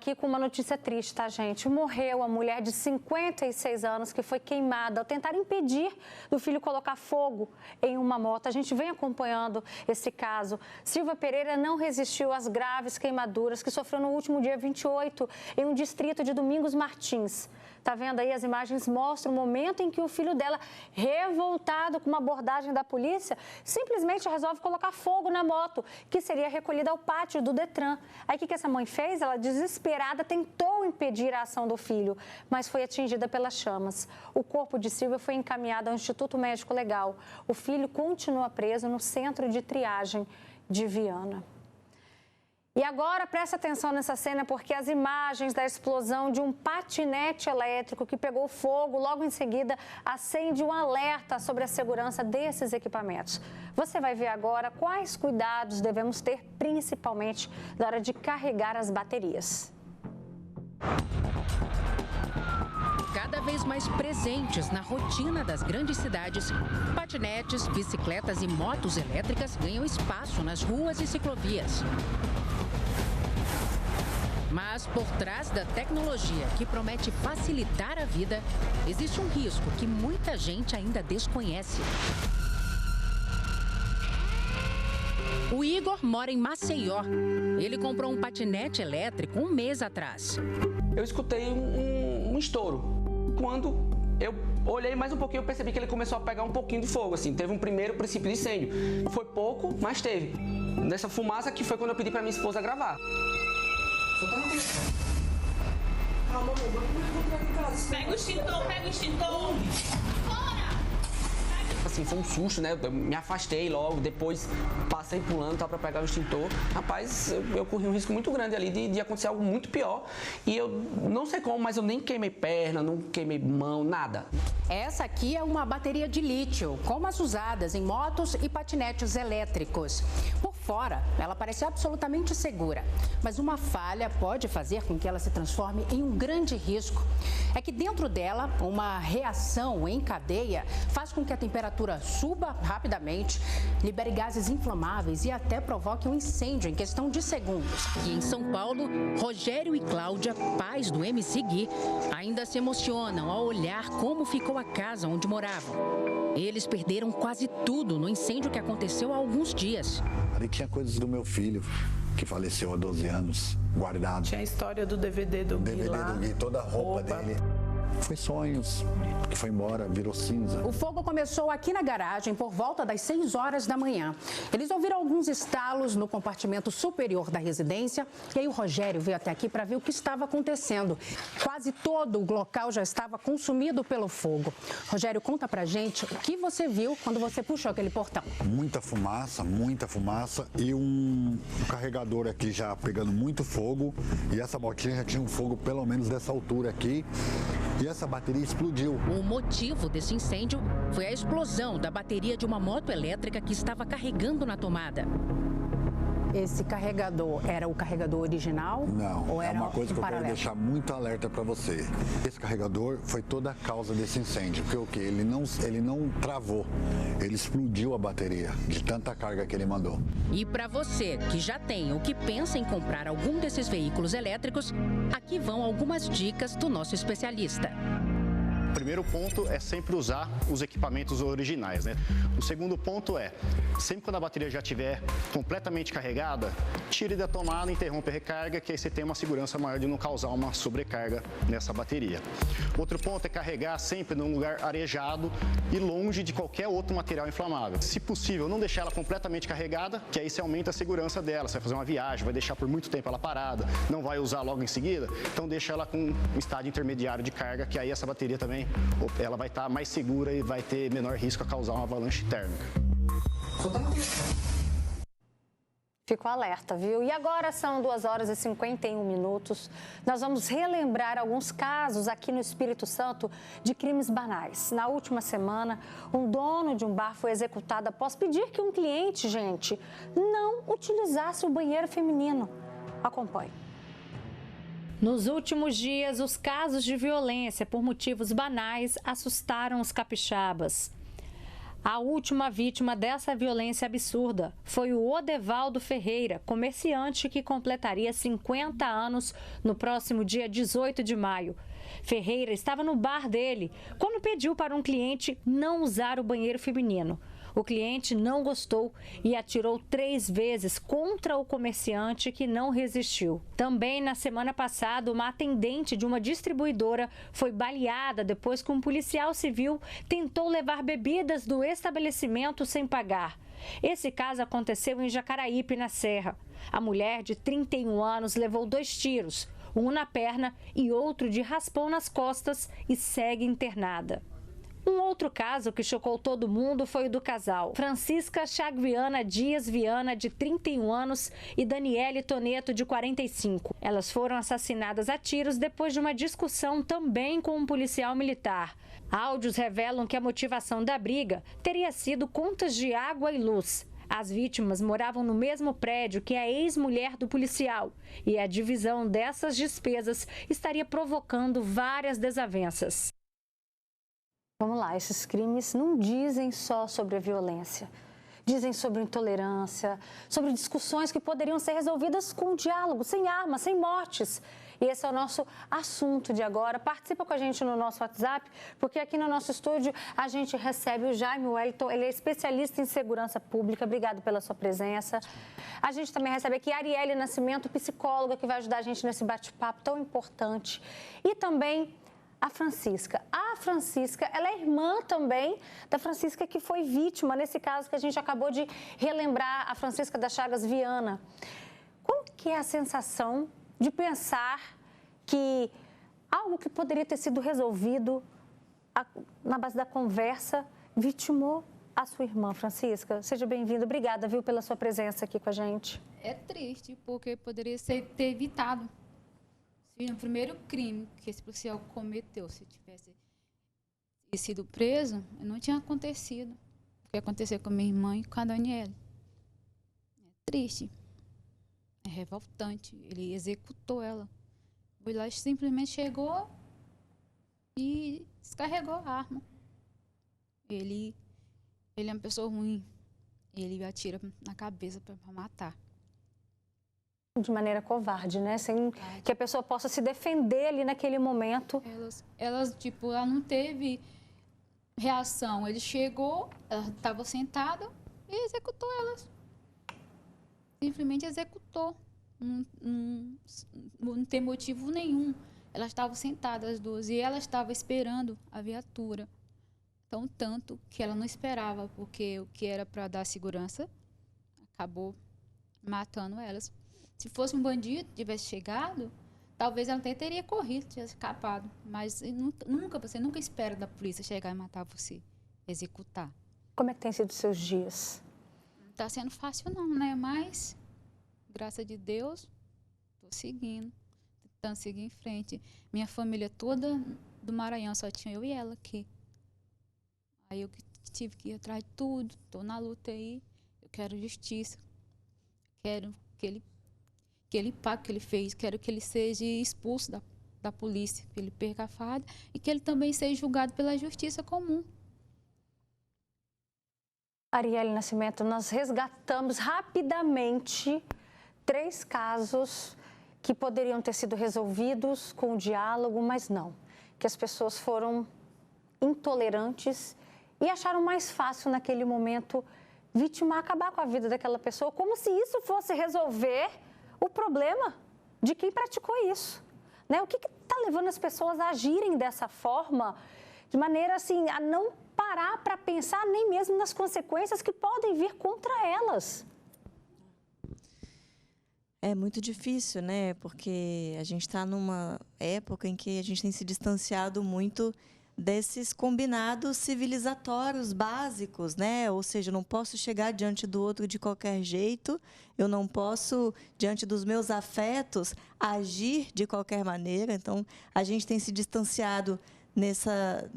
aqui com uma notícia triste, tá, gente? Morreu a mulher de 56 anos que foi queimada ao tentar impedir do filho colocar fogo em uma moto. A gente vem acompanhando esse caso. Silvia Pereira não resistiu às graves queimaduras que sofreu no último dia 28 em um distrito de Domingos Martins. Tá vendo aí? As imagens mostram o momento em que o filho dela, revoltado com uma abordagem da polícia, simplesmente resolve colocar fogo na moto, que seria recolhida ao pátio do Detran. Aí o que essa mãe fez? Ela, desesperada, tentou impedir a ação do filho, mas foi atingida pelas chamas. O corpo de Silvia foi encaminhado ao Instituto Médico Legal. O filho continua preso no centro de triagem de Viana. E agora, presta atenção nessa cena, porque as imagens da explosão de um patinete elétrico que pegou fogo, logo em seguida, acende um alerta sobre a segurança desses equipamentos. Você vai ver agora quais cuidados devemos ter, principalmente na hora de carregar as baterias. Cada vez mais presentes na rotina das grandes cidades, patinetes, bicicletas e motos elétricas ganham espaço nas ruas e ciclovias. Mas por trás da tecnologia que promete facilitar a vida, existe um risco que muita gente ainda desconhece. O Igor mora em Maceió. Ele comprou um patinete elétrico um mês atrás. Eu escutei um estouro. Quando eu olhei mais um pouquinho, eu percebi que ele começou a pegar um pouquinho de fogo, assim. Teve um primeiro princípio de incêndio. Foi pouco, mas teve. Nessa fumaça que foi quando eu pedi para minha esposa gravar. Pega o extintor. Assim, foi um susto, né? Eu me afastei logo, depois passei pulando para pegar o extintor. Rapaz, eu corri um risco muito grande ali de acontecer algo muito pior. E eu não sei como, mas eu nem queimei perna, não queimei mão, nada. Essa aqui é uma bateria de lítio, como as usadas em motos e patinetes elétricos. Por fora, ela parece absolutamente segura, mas uma falha pode fazer com que ela se transforme em um grande risco. É que dentro dela, uma reação em cadeia faz com que a temperatura suba rapidamente, libere gases inflamáveis e até provoque um incêndio em questão de segundos. E em São Paulo, Rogério e Cláudia, pais do MC Gui, ainda se emocionam ao olhar como ficou a casa onde moravam. Eles perderam quase tudo no incêndio que aconteceu há alguns dias. Ali tinha coisas do meu filho, que faleceu há 12 anos, guardado. Tinha a história do DVD do Gui lá. Do Gui, toda a roupa dele. Foi sonhos, que foi embora, virou cinza. O fogo começou aqui na garagem por volta das 6 horas da manhã. Eles ouviram alguns estalos no compartimento superior da residência e aí o Rogério veio até aqui para ver o que estava acontecendo. Quase todo o local já estava consumido pelo fogo. Rogério, conta pra gente o que você viu quando você puxou aquele portão. Muita fumaça e um carregador aqui já pegando muito fogo e essa motinha já tinha um fogo pelo menos dessa altura aqui. E essa bateria explodiu. O motivo desse incêndio foi a explosão da bateria de uma moto elétrica que estava carregando na tomada. Esse carregador era o carregador original? Não, ou era é uma coisa que eu paralelo? quero deixar muito alerta para você. Esse carregador foi toda a causa desse incêndio, porque o quê? Ele não travou, ele explodiu a bateria de tanta carga que ele mandou. E para você que já tem ou que pensa em comprar algum desses veículos elétricos, aqui vão algumas dicas do nosso especialista. O primeiro ponto é sempre usar os equipamentos originais, né? O segundo ponto é, sempre quando a bateria já estiver completamente carregada, tire da tomada, interrompe a recarga, que aí você tem uma segurança maior de não causar uma sobrecarga nessa bateria. Outro ponto é carregar sempre num lugar arejado e longe de qualquer outro material inflamável. Se possível, não deixar ela completamente carregada, que aí você aumenta a segurança dela. Você vai fazer uma viagem, vai deixar por muito tempo ela parada, não vai usar logo em seguida, então deixa ela com um estágio intermediário de carga, que aí essa bateria também ela vai estar mais segura e vai ter menor risco a causar uma avalanche térmica. Ficou alerta, viu? E agora são 2h51. Nós vamos relembrar alguns casos aqui no Espírito Santo de crimes banais. Na última semana, um dono de um bar foi executado após pedir que um cliente, gente, não utilizasse o banheiro feminino. Acompanhe. Nos últimos dias, os casos de violência por motivos banais assustaram os capixabas. A última vítima dessa violência absurda foi o Odevaldo Ferreira, comerciante que completaria 50 anos no próximo dia 18 de maio. Ferreira estava no bar dele quando pediu para um cliente não usar o banheiro feminino. O cliente não gostou e atirou 3 vezes contra o comerciante, que não resistiu. Também na semana passada, uma atendente de uma distribuidora foi baleada depois que um policial civil tentou levar bebidas do estabelecimento sem pagar. Esse caso aconteceu em Jacaraípe, na Serra. A mulher de 31 anos levou 2 tiros, um na perna e outro de raspão nas costas, e segue internada. Um outro caso que chocou todo mundo foi o do casal Francisca Chagviana Dias Viana, de 31 anos, e Daniele Toneto, de 45. Elas foram assassinadas a tiros depois de uma discussão também com um policial militar. Áudios revelam que a motivação da briga teria sido contas de água e luz. As vítimas moravam no mesmo prédio que a ex-mulher do policial, e a divisão dessas despesas estaria provocando várias desavenças. Vamos lá, esses crimes não dizem só sobre a violência. Dizem sobre intolerância, sobre discussões que poderiam ser resolvidas com diálogo, sem armas, sem mortes. E esse é o nosso assunto de agora. Participa com a gente no nosso WhatsApp, porque aqui no nosso estúdio a gente recebe o Jaime Wellington, ele é especialista em segurança pública. Obrigado pela sua presença. A gente também recebe aqui a Arielle Nascimento, psicóloga, que vai ajudar a gente nesse bate-papo tão importante. E também a Francisca. A Francisca, ela é irmã também da Francisca que foi vítima, nesse caso que a gente acabou de relembrar, a Francisca da Chagas Viana. Como que é a sensação de pensar que algo que poderia ter sido resolvido na base da conversa vitimou a sua irmã, Francisca? Seja bem-vinda. Obrigada, viu, pela sua presença aqui com a gente. É triste, porque poderia ter evitado. O primeiro crime que esse policial cometeu, se tivesse sido preso, não tinha acontecido. O que aconteceu com a minha irmã e com a Daniela. É triste. É revoltante. Ele executou ela. O Vilas simplesmente chegou e descarregou a arma. Ele é uma pessoa ruim. Ele atira na cabeça para matar. De maneira covarde, né? Sem que a pessoa possa se defender ali naquele momento. Ela não teve reação. Ele chegou, ela estava sentada e executou elas. Simplesmente executou. Não tem motivo nenhum. Elas estavam sentadas as duas e ela estava esperando a viatura. Então, tanto que ela não esperava, porque o que era para dar segurança acabou matando elas. Se fosse um bandido, tivesse chegado, talvez ela até teria corrido, tivesse escapado. Mas você nunca espera da polícia chegar e matar você, executar. Como é que tem sido os seus dias? Não está sendo fácil não, né? Mas, graças a Deus, estou seguindo, tentando seguir em frente. Minha família toda do Maranhão, só tinha eu e ela aqui. Aí eu tive que ir atrás de tudo, estou na luta aí. Eu quero justiça, quero que ele pague o que ele fez, quero que ele seja expulso da polícia, que ele perca a farda e que ele também seja julgado pela justiça comum. Arielle Nascimento, nós resgatamos rapidamente 3 casos que poderiam ter sido resolvidos com o diálogo, mas não. Que as pessoas foram intolerantes e acharam mais fácil naquele momento vitimar, acabar com a vida daquela pessoa, como se isso fosse resolver o problema de quem praticou isso, né? O que está levando as pessoas a agirem dessa forma, de maneira assim, a não parar para pensar nem mesmo nas consequências que podem vir contra elas? É muito difícil, né? Porque a gente está numa época em que a gente tem se distanciado muito desses combinados civilizatórios básicos, né? Ou seja, eu não posso chegar diante do outro de qualquer jeito, eu não posso, diante dos meus afetos, agir de qualquer maneira. Então, a gente tem se distanciado nessa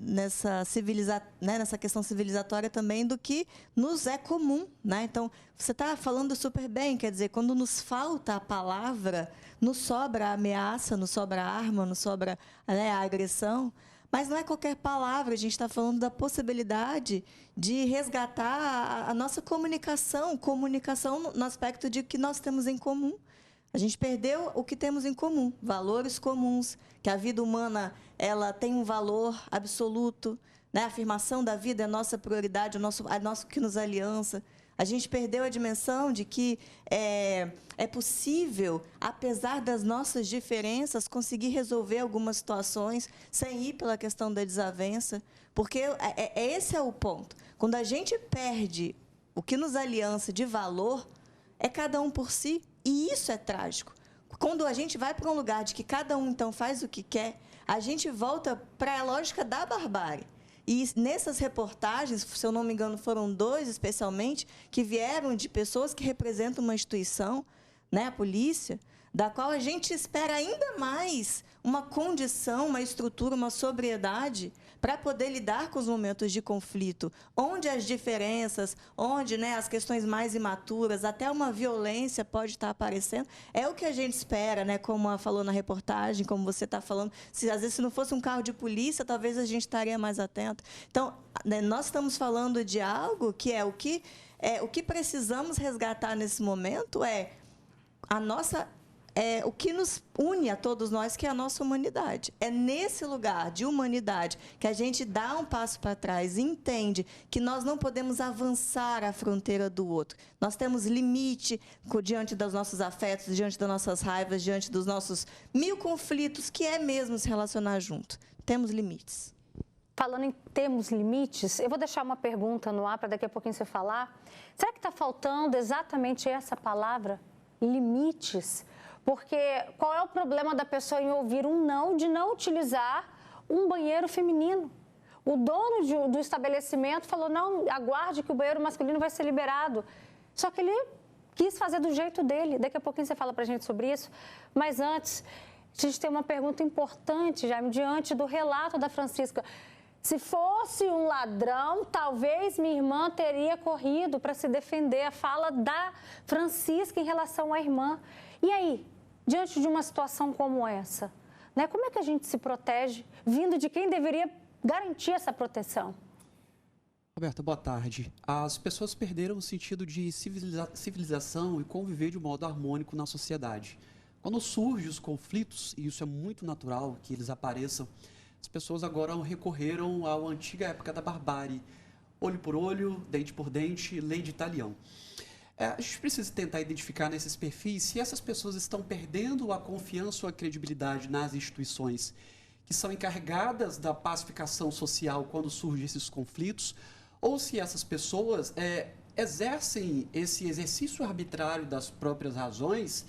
questão civilizatória também do que nos é comum, né? Então, você está falando super bem, quer dizer, quando nos falta a palavra, nos sobra a ameaça, nos sobra a arma, nos sobra, né, a agressão. Mas não é qualquer palavra, a gente está falando da possibilidade de resgatar a nossa comunicação no aspecto de que nós temos em comum. A gente perdeu o que temos em comum, valores comuns, que a vida humana ela tem um valor absoluto, né? A afirmação da vida é a nossa prioridade, é nosso que nos aliança. A gente perdeu a dimensão de que é possível, apesar das nossas diferenças, conseguir resolver algumas situações sem ir pela questão da desavença, porque esse é o ponto. Quando a gente perde o que nos aliança de valor, é cada um por si, e isso é trágico. Quando a gente vai para um lugar de que cada um, então, faz o que quer, a gente volta para a lógica da barbárie. E nessas reportagens, se eu não me engano, foram 2 especialmente, que vieram de pessoas que representam uma instituição, né, a polícia, da qual a gente espera ainda mais uma condição, uma estrutura, uma sobriedade para poder lidar com os momentos de conflito, onde as diferenças, onde, né, as questões mais imaturas, até uma violência pode estar aparecendo. É o que a gente espera, né, como ela falou na reportagem, como você está falando. Às vezes, se não fosse um carro de polícia, talvez a gente estaria mais atento. Então, né, nós estamos falando de algo que o que precisamos resgatar nesse momento é o que nos une a todos nós, que é a nossa humanidade. É nesse lugar de humanidade que a gente dá um passo para trás e entende que nós não podemos avançar a fronteira do outro. Nós temos limite diante dos nossos afetos, diante das nossas raivas, diante dos nossos 1000 conflitos, que é mesmo se relacionar junto. Temos limites. Falando em termos limites, eu vou deixar uma pergunta no ar para daqui a pouquinho você falar. Será que está faltando exatamente essa palavra? Limites? Porque qual é o problema da pessoa em ouvir um não de não utilizar um banheiro feminino? O dono do estabelecimento falou, não, aguarde que o banheiro masculino vai ser liberado. Só que ele quis fazer do jeito dele. Daqui a pouquinho você fala para a gente sobre isso. Mas antes, a gente tem uma pergunta importante, Jaime, diante do relato da Francisca. Se fosse um ladrão, talvez minha irmã teria corrido para se defender. A fala da Francisca em relação à irmã. E aí, diante de uma situação como essa, né, como é que a gente se protege, vindo de quem deveria garantir essa proteção? Roberta, boa tarde. As pessoas perderam o sentido de civilização e conviver de um modo harmônico na sociedade. Quando surgem os conflitos, e isso é muito natural que eles apareçam, as pessoas agora recorreram à antiga época da barbárie. Olho por olho, dente por dente, lei de talião. A gente precisa tentar identificar nesses perfis se essas pessoas estão perdendo a confiança ou a credibilidade nas instituições que são encarregadas da pacificação social quando surgem esses conflitos, ou se essas pessoas exercem esse exercício arbitrário das próprias razões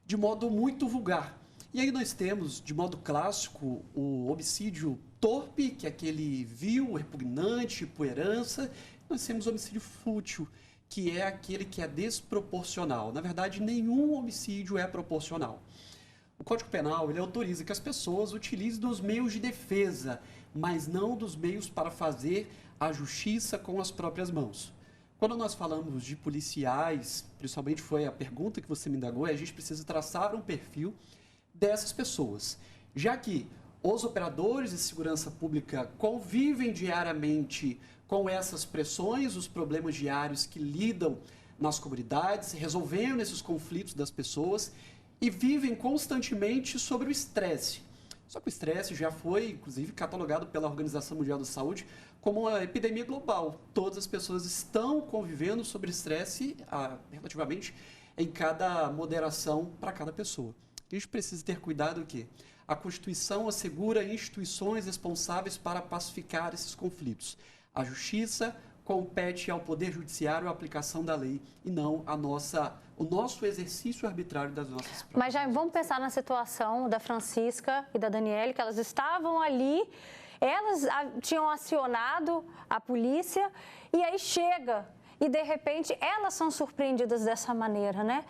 de modo muito vulgar. E aí nós temos, de modo clássico, o homicídio torpe, que é aquele vil, repugnante, por herança. Nós temos o homicídio fútil, que é aquele que é desproporcional. Na verdade, nenhum homicídio é proporcional. O Código Penal ele autoriza que as pessoas utilizem dos meios de defesa, mas não dos meios para fazer a justiça com as próprias mãos. Quando nós falamos de policiais, principalmente foi a pergunta que você me indagou, a gente precisa traçar um perfil dessas pessoas, já que os operadores de segurança pública convivem diariamente com essas pressões, os problemas diários que lidam nas comunidades, resolvendo esses conflitos das pessoas e vivem constantemente sobre o estresse. Só que o estresse já foi, inclusive, catalogado pela Organização Mundial da Saúde como uma epidemia global. Todas as pessoas estão convivendo sobre estresse relativamente em cada moderação para cada pessoa. A gente precisa ter cuidado que a Constituição assegura instituições responsáveis para pacificar esses conflitos. A justiça compete ao Poder Judiciário a aplicação da lei e não o nosso exercício arbitrário das nossas próprias. Mas já vamos pensar na situação da Francisca e da Daniele, que elas estavam ali, elas tinham acionado a polícia e aí chega e, de repente, elas são surpreendidas dessa maneira, né?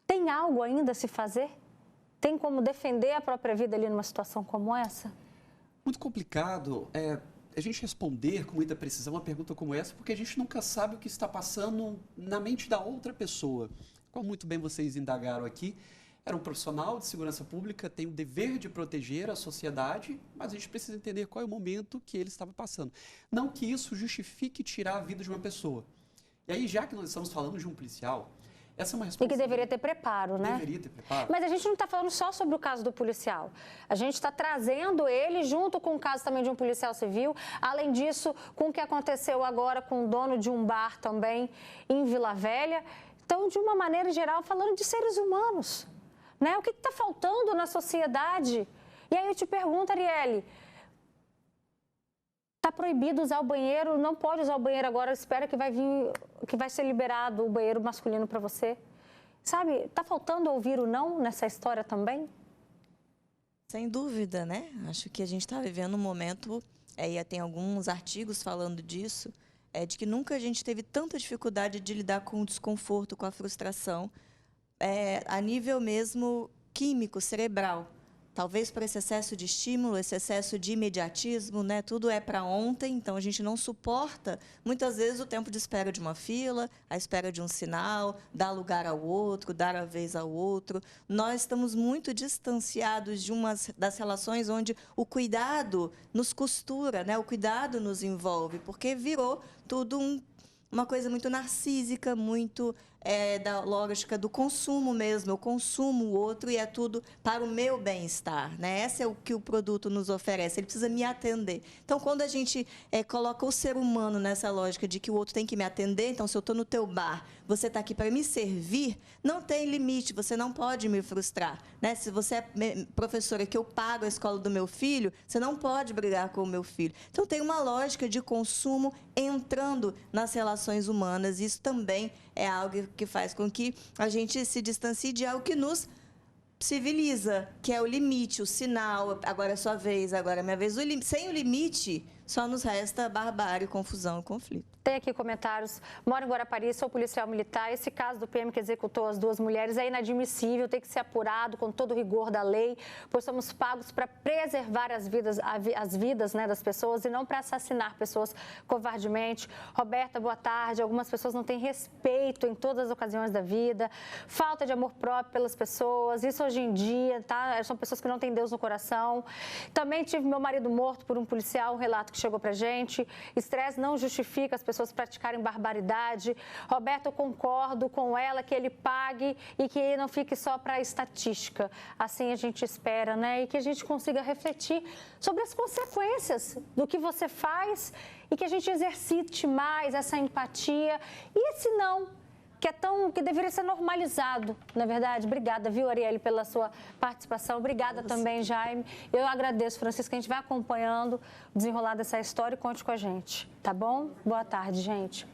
Tem algo ainda a se fazer? Tem como defender a própria vida ali numa situação como essa? Muito complicado a gente responder com muita precisão uma pergunta como essa, porque a gente nunca sabe o que está passando na mente da outra pessoa. Como muito bem vocês indagaram aqui, era um profissional de segurança pública, tem o dever de proteger a sociedade, mas a gente precisa entender qual é o momento que ele estava passando. Não que isso justifique tirar a vida de uma pessoa. E aí, já que nós estamos falando de um policial, essa é uma responsabilidade. E que deveria ter preparo, né? Deveria ter preparo. Mas a gente não está falando só sobre o caso do policial. A gente está trazendo ele junto com o caso também de um policial civil. Além disso, com o que aconteceu agora com o dono de um bar também em Vila Velha. Então, de uma maneira geral, falando de seres humanos. Né? O que está faltando na sociedade? E aí eu te pergunto, Arielle, está proibido usar o banheiro, não pode usar o banheiro agora, espera que vai ser liberado o banheiro masculino para você. Sabe, está faltando ouvir o não nessa história também? Sem dúvida, né? Acho que a gente está vivendo um momento, e tem alguns artigos falando disso, de que nunca a gente teve tanta dificuldade de lidar com o desconforto, com a frustração, a nível mesmo químico, cerebral. Talvez por esse excesso de estímulo, esse excesso de imediatismo, né? Tudo é para ontem, então a gente não suporta, muitas vezes, o tempo de espera de uma fila, a espera de um sinal, dar lugar ao outro, dar a vez ao outro. Nós estamos muito distanciados de das relações onde o cuidado nos costura, né? O cuidado nos envolve, porque virou tudo uma coisa muito narcísica, muito da lógica do consumo mesmo. Eu consumo o outro e é tudo para o meu bem-estar, né? Esse é o que o produto nos oferece, ele precisa me atender. Então, quando a gente coloca o ser humano nessa lógica de que o outro tem que me atender, então, se eu estou no teu bar, você está aqui para me servir, não tem limite, você não pode me frustrar, né? Se você é professora que eu pago a escola do meu filho, você não pode brigar com o meu filho. Então, tem uma lógica de consumo entrando nas relações humanas. Isso também é algo que faz com que a gente se distancie de algo que nos civiliza, que é o limite, o sinal, agora é sua vez, agora é minha vez. Sem o limite, só nos resta barbárie, confusão e conflito. Tem aqui comentários. Moro em Guarapari, sou policial militar. Esse caso do PM que executou as duas mulheres é inadmissível, tem que ser apurado com todo o rigor da lei, pois somos pagos para preservar as vidas, né, das pessoas e não para assassinar pessoas covardemente. Roberta, boa tarde. Algumas pessoas não têm respeito em todas as ocasiões da vida, falta de amor próprio pelas pessoas. Isso hoje em dia, tá? São pessoas que não têm Deus no coração. Também tive meu marido morto por um policial, um relato que chegou pra gente. Estresse não justifica as pessoas praticarem barbaridade. Roberto, eu concordo com ela que ele pague e que não fique só para estatística. Assim a gente espera, né? E que a gente consiga refletir sobre as consequências do que você faz e que a gente exercite mais essa empatia e esse não, que deveria ser normalizado, na verdade. Obrigada, viu, Arielle, pela sua participação. Obrigada também, Jaime. Eu agradeço, Francisco, que a gente vai acompanhando o desenrolar dessa história e conte com a gente, tá bom? Boa tarde, gente.